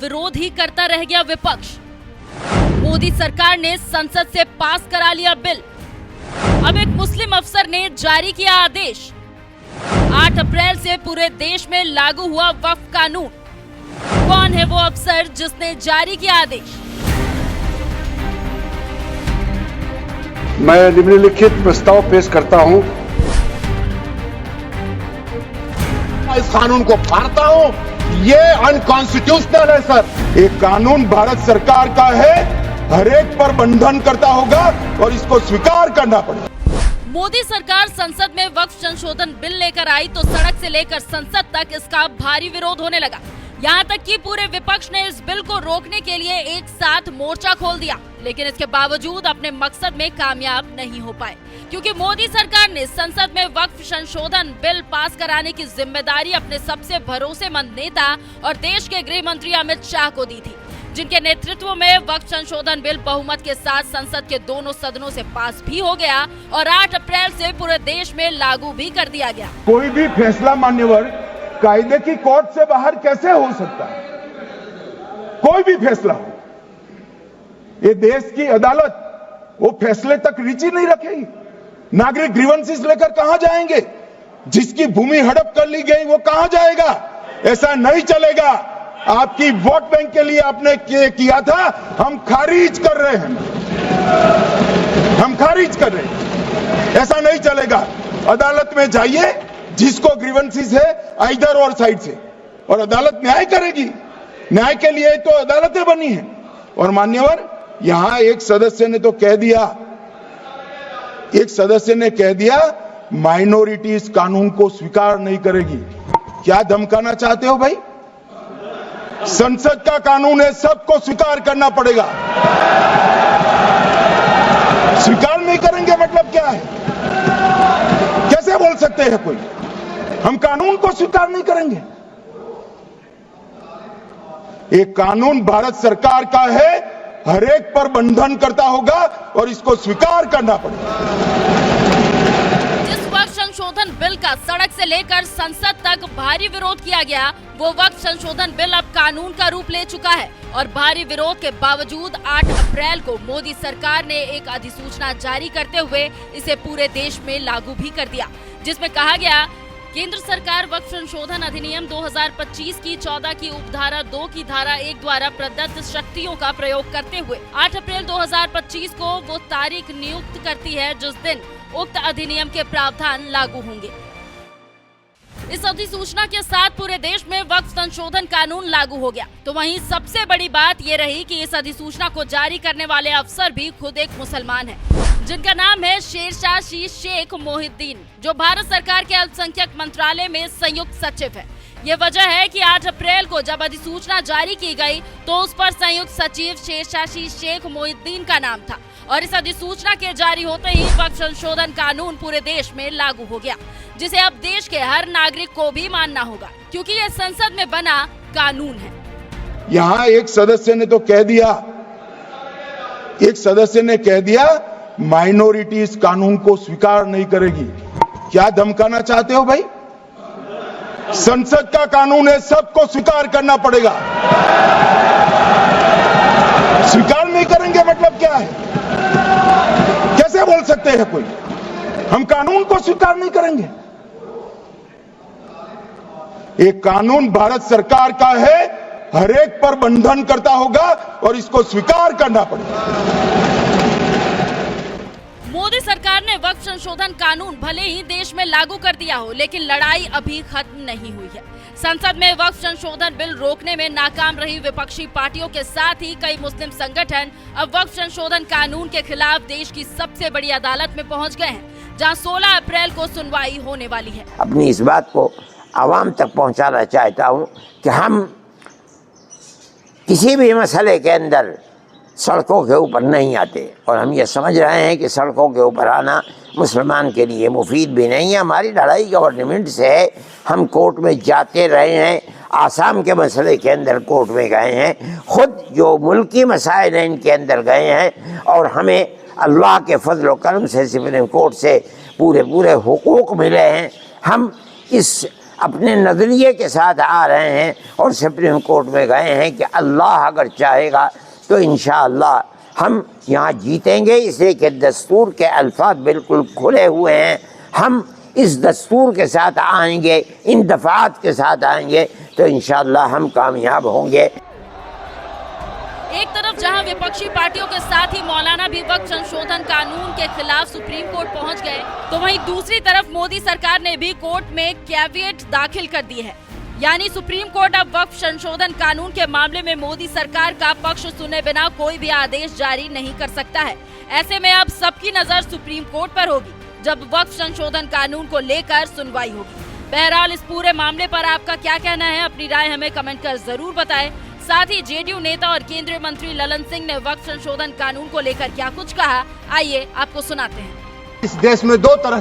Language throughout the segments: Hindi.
विरोध ही करता रह गया विपक्ष। मोदी सरकार ने संसद से पास करा लिया बिल। अब एक मुस्लिम अफसर ने जारी किया आदेश। 8 अप्रैल से पूरे देश में लागू हुआ वक्फ कानून। कौन है वो अफसर जिसने जारी किया आदेश? मैं निम्नलिखित प्रस्ताव पेश करता हूं। इस कानून को फाड़ता हूं। ये अनकॉन्स्टिट्यूशनल है सर। ये कानून भारत सरकार का है, हर एक पर बंधन करता होगा और इसको स्वीकार करना पड़ेगा। मोदी सरकार संसद में वक्फ संशोधन बिल लेकर आई तो सड़क से लेकर संसद तक इसका भारी विरोध होने लगा। यहाँ तक कि पूरे विपक्ष ने इस बिल को रोकने के लिए एक साथ मोर्चा खोल दिया, लेकिन इसके बावजूद अपने मकसद में कामयाब नहीं हो पाए, क्योंकि मोदी सरकार ने संसद में वक्फ संशोधन बिल पास कराने की जिम्मेदारी अपने सबसे भरोसेमंद नेता और देश के गृह मंत्री अमित शाह को दी थी, जिनके नेतृत्व में वक्फ संशोधन बिल बहुमत के साथ संसद के दोनों सदनों से पास भी हो गया और 8 अप्रैल से पूरे देश में लागू भी कर दिया गया। कोई भी फैसला मान्यवर कायदे की कोर्ट से बाहर कैसे हो सकता है? कोई भी फैसला हो, ये देश की अदालत वो फैसले तक रुचि नहीं रखेगी। नागरिक ग्रीवेंसेस लेकर कहां जाएंगे? जिसकी भूमि हड़प कर ली गई वो कहां जाएगा? ऐसा नहीं चलेगा। आपकी वोट बैंक के लिए आपने किया था, हम खारिज कर रहे हैं। हम खारिज कर रहे हैं। ऐसा नहीं चलेगा। अदालत में जाइए, जिसको ग्रीवेंसेस है इधर और साइड से, और अदालत न्याय करेगी। न्याय के लिए तो अदालतें बनी हैं। और मान्यवर, यहां एक सदस्य ने तो कह दिया माइनॉरिटी इस कानून को स्वीकार नहीं करेगी। क्या धमकाना चाहते हो भाई? संसद का कानून है, सबको स्वीकार करना पड़ेगा। स्वीकार नहीं करेंगे मतलब क्या है? कैसे बोल सकते हैं कोई? हम कानून को स्वीकार नहीं करेंगे। ये कानून भारत सरकार का है, हर एक पर बंधन करता होगा और इसको स्वीकार करना पड़ेगा। जिस वक्फ संशोधन बिल का सड़क से लेकर संसद तक भारी विरोध किया गया, वो वक्फ संशोधन बिल अब कानून का रूप ले चुका है और भारी विरोध के बावजूद 8 अप्रैल को मोदी सरकार ने एक अधिसूचना जारी करते हुए इसे पूरे देश में लागू भी कर दिया, जिसमें कहा गया केंद्र सरकार वक्फ संशोधन अधिनियम 2025 की 14 की उपधारा 2 की धारा 1 द्वारा प्रदत्त शक्तियों का प्रयोग करते हुए 8 अप्रैल 2025 को वो तारीख नियुक्त करती है जिस दिन उक्त अधिनियम के प्रावधान लागू होंगे। इस अधिसूचना के साथ पूरे देश में वक्फ संशोधन कानून लागू हो गया। तो वहीं सबसे बड़ी बात ये रही कि इस अधिसूचना को जारी करने वाले अफसर भी खुद एक मुसलमान हैं, जिनका नाम है शेरशाह शेख मोहिद्दीन, जो भारत सरकार के अल्पसंख्यक मंत्रालय में संयुक्त सचिव है। ये वजह है कि 8 अप्रैल को जब अधिसूचना जारी की गई तो उस पर संयुक्त सचिव शेरशाह शेख मोहिद्दीन का नाम था और इस अधिसूचना के जारी होते ही वक्फ संशोधन कानून पूरे देश में लागू हो गया, जिसे अब देश के हर नागरिक को भी मानना होगा, क्योंकि ये संसद में बना कानून है। यहां एक सदस्य ने कह दिया माइनॉरिटी इस कानून को स्वीकार नहीं करेगी। क्या धमकाना चाहते हो भाई? संसद का कानून है, सबको स्वीकार करना पड़ेगा। स्वीकार नहीं करेंगे मतलब क्या है? कैसे बोल सकते हैं कोई? हम कानून को स्वीकार नहीं करेंगे। ये कानून भारत सरकार का है, हर एक पर बंधन करता होगा और इसको स्वीकार करना पड़ेगा। मोदी सरकार ने वक्फ संशोधन कानून भले ही देश में लागू कर दिया हो, लेकिन लड़ाई अभी खत्म नहीं हुई है। संसद में वक्फ संशोधन बिल रोकने में नाकाम रही विपक्षी पार्टियों के साथ ही कई मुस्लिम संगठन अब वक्फ संशोधन कानून के खिलाफ देश की सबसे बड़ी अदालत में पहुंच गए हैं, जहां 16 अप्रैल को सुनवाई होने वाली है। अपनी इस बात को आवाम तक पहुंचाना चाहता हूं कि हम किसी भी मसले के अंदर सड़कों के ऊपर नहीं आते और हम ये समझ रहे हैं कि सड़कों के ऊपर आना मुसलमान के लिए मुफीद भी नहीं है। हमारी लड़ाई गवर्नमेंट से है। हम कोर्ट में जाते रहे हैं, आसाम के मसले के अंदर कोर्ट में गए हैं, खुद जो मुल्की मसाइल हैं इनके अंदर गए हैं और हमें अल्लाह के फजल व करम से सुप्रीम कोर्ट से पूरे हुकूक मिले हैं। हम इस अपने नज़रिए के साथ आ रहे हैं और सुप्रीम कोर्ट में गए हैं कि अल्लाह अगर चाहेगा तो इंशाअल्लाह हम यहाँ जीतेंगे, इसलिए कि दस्तूर के अल्फाज बिल्कुल खुले हुए हैं। हम इस दस्तूर के साथ आएंगे, इन दफ़ात के साथ आएंगे तो इंशाअल्लाह हम कामयाब होंगे। एक तरफ जहां विपक्षी पार्टियों के साथ ही मौलाना भी वक्फ संशोधन कानून के खिलाफ सुप्रीम कोर्ट पहुंच गए, तो वहीं दूसरी तरफ मोदी सरकार ने भी कोर्ट में कैविएट दाखिल कर दी है। यानी सुप्रीम कोर्ट अब वक्फ संशोधन कानून के मामले में मोदी सरकार का पक्ष सुने बिना कोई भी आदेश जारी नहीं कर सकता है। ऐसे में अब सबकी नजर सुप्रीम कोर्ट पर होगी जब वक्फ संशोधन कानून को लेकर सुनवाई होगी। बहरहाल इस पूरे मामले पर आपका क्या कहना है, अपनी राय हमें कमेंट कर जरूर बताएं। साथ ही जेडीयू नेता और केंद्रीय मंत्री ललन सिंह ने वक्फ संशोधन कानून को लेकर क्या कुछ कहा, आइए आपको सुनाते हैं। इस देश में दो तरह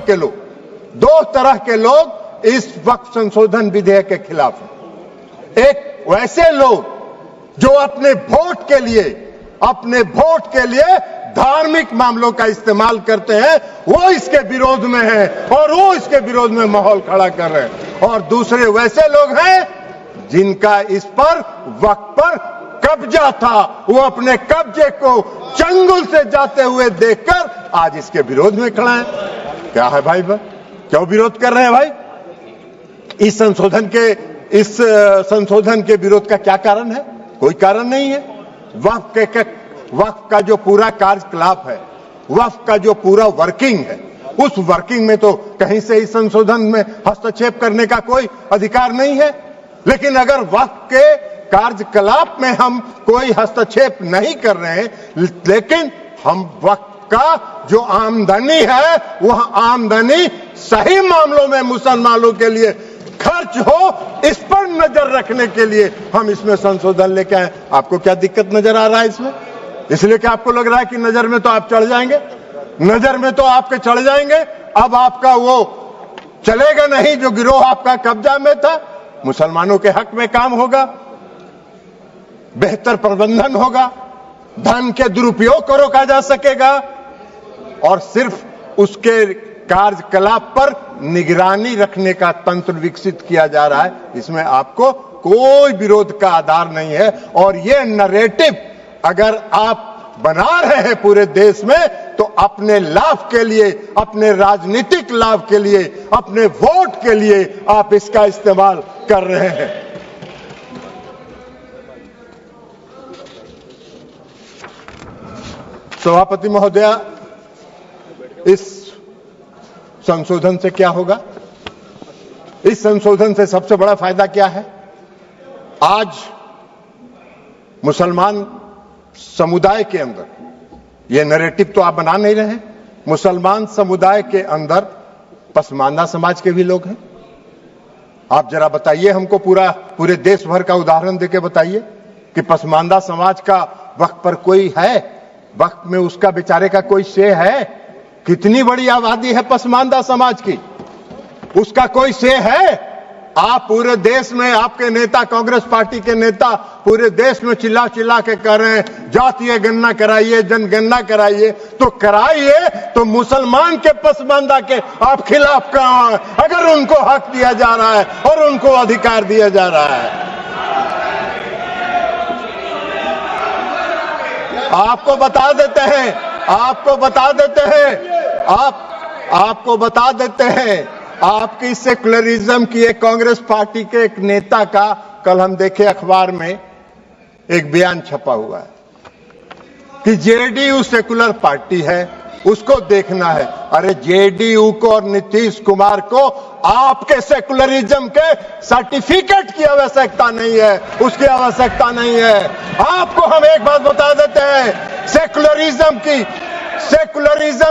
के लोग इस वक्फ संशोधन विधेयक के खिलाफ हैं। एक वैसे लोग जो अपने वोट के लिए धार्मिक मामलों का इस्तेमाल करते हैं, वो इसके विरोध में हैं और वो इसके विरोध में माहौल खड़ा कर रहे हैं। और दूसरे वैसे लोग हैं जिनका इस पर वक्फ पर कब्जा था, वो अपने कब्जे को चंगुल से जाते हुए देखकर आज इसके विरोध में खड़ा है। क्या है भाई, क्यों विरोध कर रहे हैं भाई? इस संशोधन के विरोध का क्या कारण है? कोई कारण नहीं है। वक्फ का जो पूरा कार्यकलाप है, वक्फ का जो पूरा वर्किंग है, उस वर्किंग में तो कहीं से इस संशोधन में हस्तक्षेप करने का कोई अधिकार नहीं है। लेकिन अगर वक्फ के कार्यकलाप में हम कोई हस्तक्षेप नहीं कर रहे हैं, लेकिन हम वक्फ का जो आमदनी है वह आमदनी सही मामलों में मुसलमानों के लिए खर्च हो, इस पर नजर रखने के लिए हम इसमें संशोधन लेके आए। आपको क्या दिक्कत नजर आ रहा है इसमें? इसलिए कि आपको लग रहा है कि नजर में तो आप चढ़ जाएंगे, नजर में तो आपके चढ़ जाएंगे, अब आपका वो चलेगा नहीं जो गिरोह आपका कब्जा में था। मुसलमानों के हक में काम होगा, बेहतर प्रबंधन होगा, धन के दुरुपयोग को रोका जा सकेगा और सिर्फ उसके कार्यकलाप पर निगरानी रखने का तंत्र विकसित किया जा रहा है। इसमें आपको कोई विरोध का आधार नहीं है। और ये नैरेटिव अगर आप बना रहे हैं पूरे देश में, तो अपने लाभ के लिए, अपने राजनीतिक लाभ के लिए, अपने वोट के लिए आप इसका इस्तेमाल कर रहे हैं। सभापति महोदया, इस संशोधन से क्या होगा? इस संशोधन से सबसे बड़ा फायदा क्या है? आज मुसलमान समुदाय के अंदर, ये नैरेटिव तो आप बना नहीं रहे हैं, मुसलमान समुदाय के अंदर पसमानदा समाज के भी लोग हैं। आप जरा बताइए हमको, पूरे देश भर का उदाहरण देके बताइए कि पसमानदा समाज का वक्फ पर कोई है, वक्फ में उसका बेचारे का कोई शे है? कितनी बड़ी आबादी है पसमानदा समाज की, उसका कोई शे है? आप पूरे देश में, आपके नेता, कांग्रेस पार्टी के नेता पूरे देश में चिल्ला चिल्ला के कह रहे हैं जातीय गणना कराइए, जनगणना कराइए, तो कराइए, तो मुसलमान के पसमानदा के आप खिलाफ कहां हैं? अगर उनको हक दिया जा रहा है और उनको अधिकार दिया जा रहा है। आपको बता देते हैं आपकी सेकुलरिज्म की एक कांग्रेस पार्टी के एक नेता का कल हम देखे अखबार में एक बयान छपा हुआ है कि जेडीयू सेकुलर पार्टी है, उसको देखना है। अरे जेडीयू को और नीतीश कुमार को आपके सेकुलरिज्म के सर्टिफिकेट की आवश्यकता नहीं है, उसकी आवश्यकता नहीं है। आपको हम एक बात बता देते हैं, सेकुलरिज्म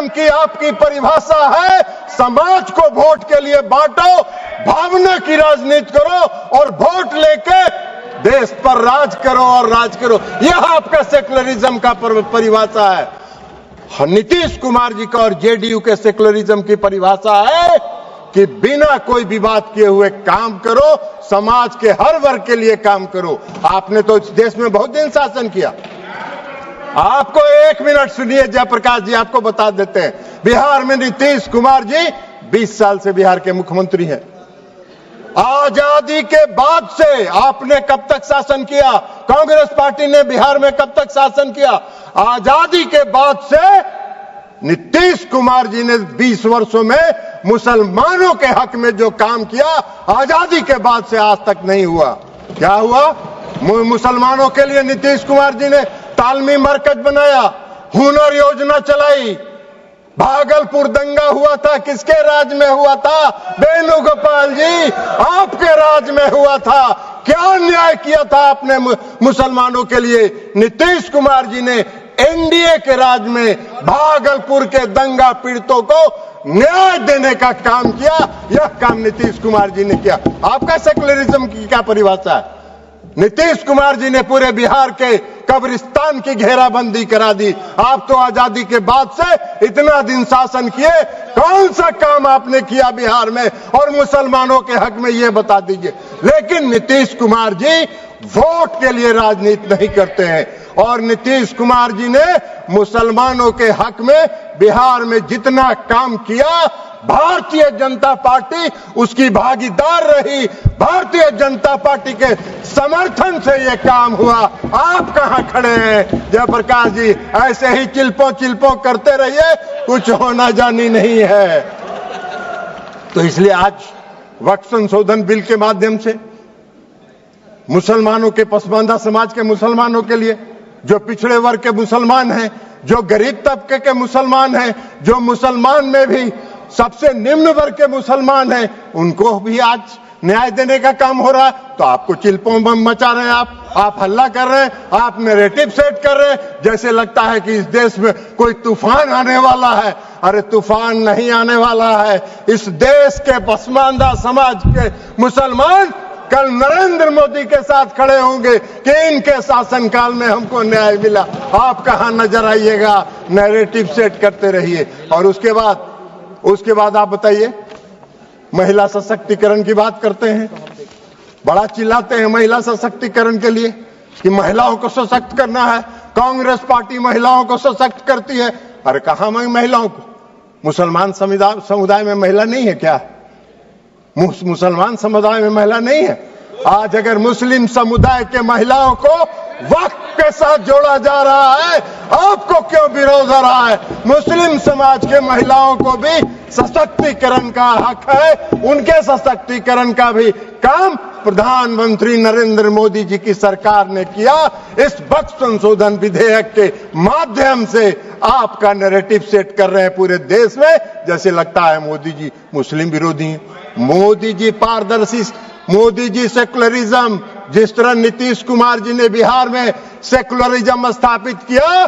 की आपकी परिभाषा है समाज को वोट के लिए बांटो, भावना की राजनीति करो और वोट लेके देश पर राज करो और राज करो। यह आपका सेकुलरिज्म का परिभाषा है। नीतीश कुमार जी का और जेडीयू के सेकुलरिज्म की परिभाषा है कि बिना कोई विवाद किए हुए काम करो, समाज के हर वर्ग के लिए काम करो। आपने तो इस देश में बहुत दिन शासन किया। आपको एक मिनट सुनिए, जयप्रकाश जी आपको बता देते हैं, बिहार में नीतीश कुमार जी 20 साल से बिहार के मुख्यमंत्री हैं। आजादी के बाद से आपने कब तक शासन किया? कांग्रेस पार्टी ने बिहार में कब तक शासन किया? आजादी के बाद से नीतीश कुमार जी ने 20 वर्षों में मुसलमानों के हक में जो काम किया, आजादी के बाद से आज तक नहीं हुआ। क्या हुआ? मुसलमानों के लिए नीतीश कुमार जी ने तालमी मरकज बनाया, हुनर योजना चलाई। भागलपुर दंगा हुआ था, किसके राज में हुआ था? वेणुगोपाल जी, आपके राज में हुआ था। क्या न्याय किया था आपने मुसलमानों के लिए? नीतीश कुमार जी ने एनडीए के राज में भागलपुर के दंगा पीड़ितों को न्याय देने का काम किया। यह काम नीतीश कुमार जी ने किया। आपका सेकुलरिज्म की क्या परिभाषा है? नीतीश कुमार जी ने पूरे बिहार के कब्रिस्तान की घेराबंदी करा दी। आप तो आजादी के बाद से इतना दिन शासन किए, कौन सा काम आपने किया बिहार में और मुसलमानों के हक में, ये बता दीजिए। लेकिन नीतीश कुमार जी वोट के लिए राजनीति नहीं करते हैं और नीतीश कुमार जी ने मुसलमानों के हक में बिहार में जितना काम किया, भारतीय जनता पार्टी उसकी भागीदार रही। भारतीय जनता पार्टी के समर्थन से यह काम हुआ। आप कहां खड़े हैं जयप्रकाश जी? ऐसे ही चिल्पो करते रहिए, कुछ होना जानी नहीं है। तो इसलिए आज वक्फ संशोधन बिल के माध्यम से मुसलमानों के, पसमानदा समाज के मुसलमानों के लिए, जो पिछड़े वर्ग के मुसलमान हैं, जो गरीब तबके के मुसलमान हैं, जो मुसलमान में भी सबसे निम्न वर्ग के मुसलमान हैं, उनको भी आज न्याय देने का काम हो रहा है। तो आपको चिल्पों बम मचा रहे हैं, आप हल्ला कर रहे हैं, आप नैरेटिव सेट कर रहे हैं, जैसे लगता है कि इस देश में कोई तूफान आने वाला है। अरे तूफान नहीं आने वाला है। इस देश के पसमानदा समाज के मुसलमान कल नरेंद्र मोदी के साथ खड़े होंगे कि इनके शासनकाल में हमको न्याय मिला। आप कहां नजर आइएगा? नैरेटिव सेट करते रहिए। और उसके बाद आप बताइए, महिला सशक्तिकरण की बात करते हैं, बड़ा चिल्लाते हैं महिला सशक्तिकरण के लिए कि महिलाओं को सशक्त करना है। कांग्रेस पार्टी महिलाओं को सशक्त करती है। अरे कहां महिलाओं को? मुसलमान समुदाय में महिला नहीं है क्या? मुसलमान समुदाय में महिला नहीं है? आज अगर मुस्लिम समुदाय के महिलाओं को वक्फ के साथ जोड़ा जा रहा है, आपको क्यों विरोध हो रहा है? मुस्लिम समाज के महिलाओं को भी सशक्तिकरण का हक है। उनके सशक्तिकरण का भी काम प्रधानमंत्री नरेंद्र मोदी जी की सरकार ने किया। इस वक्फ संशोधन विधेयक के माध्यम से आपका नैरेटिव सेट कर रहे हैं पूरे देश में, जैसे लगता है मोदी जी मुस्लिम विरोधी हैं। मोदी जी पारदर्शी, मोदी जी सेकुलरिज्म, जिस तरह नीतीश कुमार जी ने बिहार में सेकुलरिज्म स्थापित किया,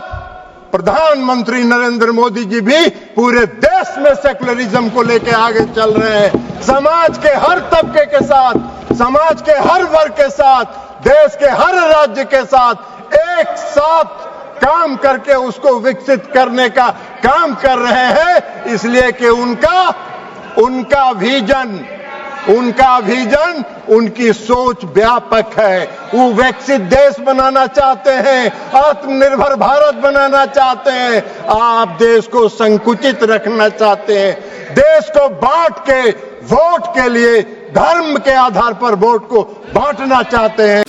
प्रधानमंत्री नरेंद्र मोदी जी भी पूरे देश में सेकुलरिज्म को लेकर आगे चल रहे हैं। समाज के हर तबके के साथ, समाज के हर वर्ग के साथ, देश के हर राज्य के साथ एक साथ काम करके उसको विकसित करने का काम कर रहे हैं। इसलिए कि उनका विजन, उनकी सोच व्यापक है। वो विकसित देश बनाना चाहते हैं, आत्मनिर्भर भारत बनाना चाहते हैं। आप देश को संकुचित रखना चाहते हैं, देश को बांट के वोट के लिए धर्म के आधार पर वोट को बांटना चाहते हैं।